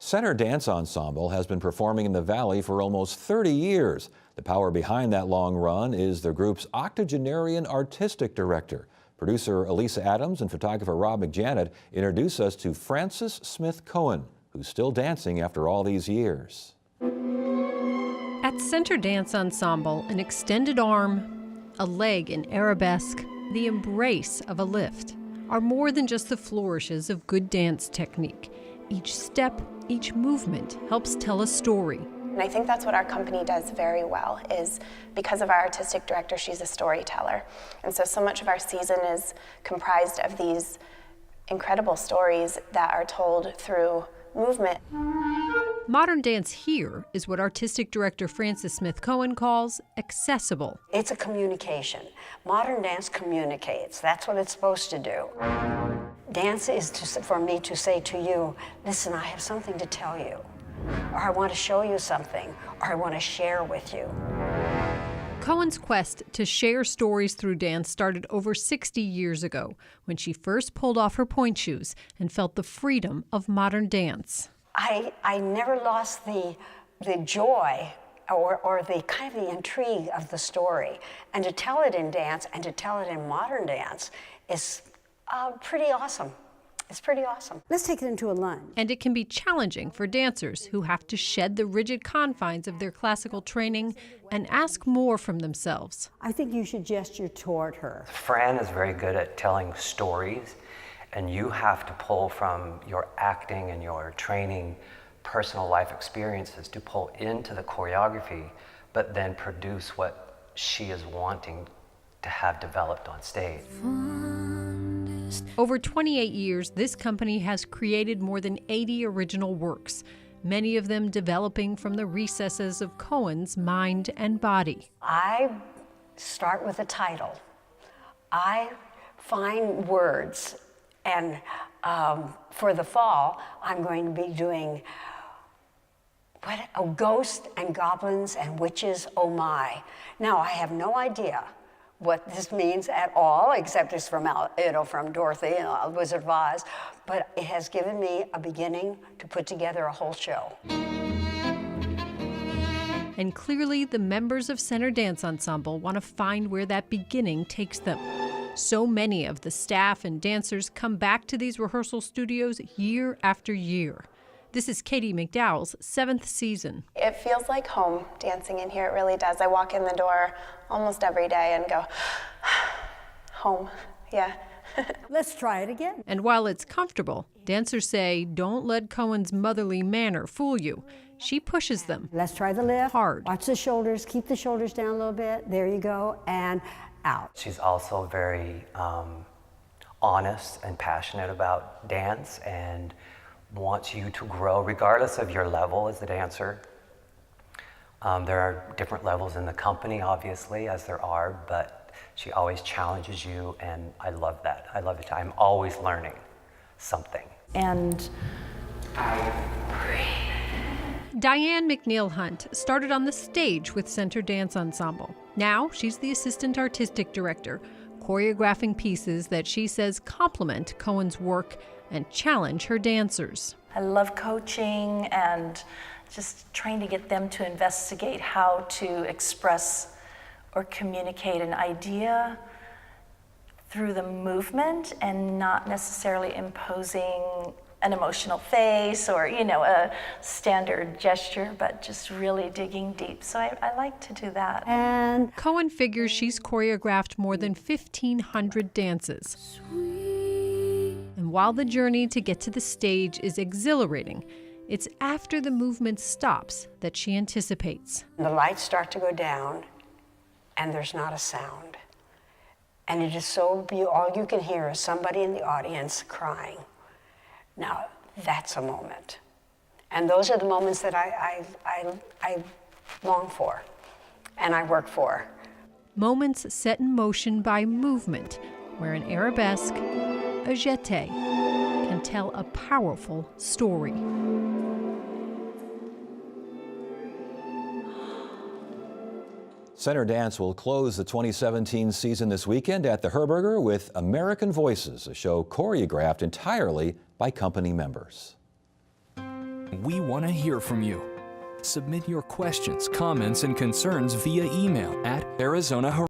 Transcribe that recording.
Center Dance Ensemble has been performing in the Valley for almost 30 years. The power behind that long run is the group's octogenarian artistic director. Producer Elisa Adams and photographer Rob McJanet introduce us to Frances Smith Cohen, who's still dancing after all these years. At Center Dance Ensemble, an extended arm, a leg in arabesque, the embrace of a lift are more than just the flourishes of good dance technique. Each step, each movement helps tell a story. And I think that's what our company does very well, is because of our artistic director, she's a storyteller. And so much of our season is comprised of these incredible stories that are told through movement. Modern dance here is what artistic director Frances Smith Cohen calls accessible. It's a communication. Modern dance communicates. That's what it's supposed to do. Dance is for me to say to you, listen, I have something to tell you, or I want to show you something, or I want to share with you. Cohen's quest to share stories through dance started over 60 years ago when she first pulled off her pointe shoes and felt the freedom of modern dance. I never lost the joy or the kind of the intrigue of the story. And to tell it in dance and to tell it in modern dance is pretty awesome. It's pretty awesome. Let's take it into a lunge. And it can be challenging for dancers who have to shed the rigid confines of their classical training and ask more from themselves. I think you should gesture toward her. Fran is very good at telling stories, and you have to pull from your acting and your training, personal life experiences to pull into the choreography, but then produce what she is wanting to have developed on stage. Over 28 years, this company has created more than 80 original works, many of them developing from the recesses of Cohen's mind and body. I start with a title. I find words, and for the fall, I'm going to be doing Ghosts and Goblins and Witches, oh my. Now, I have no idea what this means at all, except it's from Dorothy, Wizard of Oz, but it has given me a beginning to put together a whole show. And clearly, the members of Center Dance Ensemble want to find where that beginning takes them. So many of the staff and dancers come back to these rehearsal studios year after year. This is Katie McDowell's 7th season. It feels like home dancing in here, it really does. I walk in the door almost every day and go, home, yeah. Let's try it again. And while it's comfortable, dancers say don't let Cohen's motherly manner fool you. She pushes them. Let's try the lift. Hard. Watch the shoulders, keep the shoulders down a little bit. There you go, and out. She's also very honest and passionate about dance and wants you to grow regardless of your level as a dancer. There are different levels in the company, obviously, as there are, but she always challenges you, and I love that. I love it. I'm always learning something. And Diane McNeil Hunt started on the stage with Center Dance Ensemble. Now she's the assistant artistic director, choreographing pieces that she says complement Cohen's work and challenge her dancers. I love coaching and just trying to get them to investigate how to express or communicate an idea through the movement and not necessarily imposing an emotional face or, a standard gesture, but just really digging deep. So I like to do that. And Cohen figures she's choreographed more than 1,500 dances. And while the journey to get to the stage is exhilarating, it's after the movement stops that she anticipates. the lights start to go down, and there's not a sound. And it is so beautiful. All you can hear is somebody in the audience crying. Now, that's a moment. And those are the moments that I long for, and I work for. Moments set in motion by movement, where an arabesque, a jeté, can tell a powerful story. Center Dance will close the 2017 season this weekend at the Herberger with American Voices, a show choreographed entirely by company members. We want to hear from you. Submit your questions, comments, and concerns via email at Arizona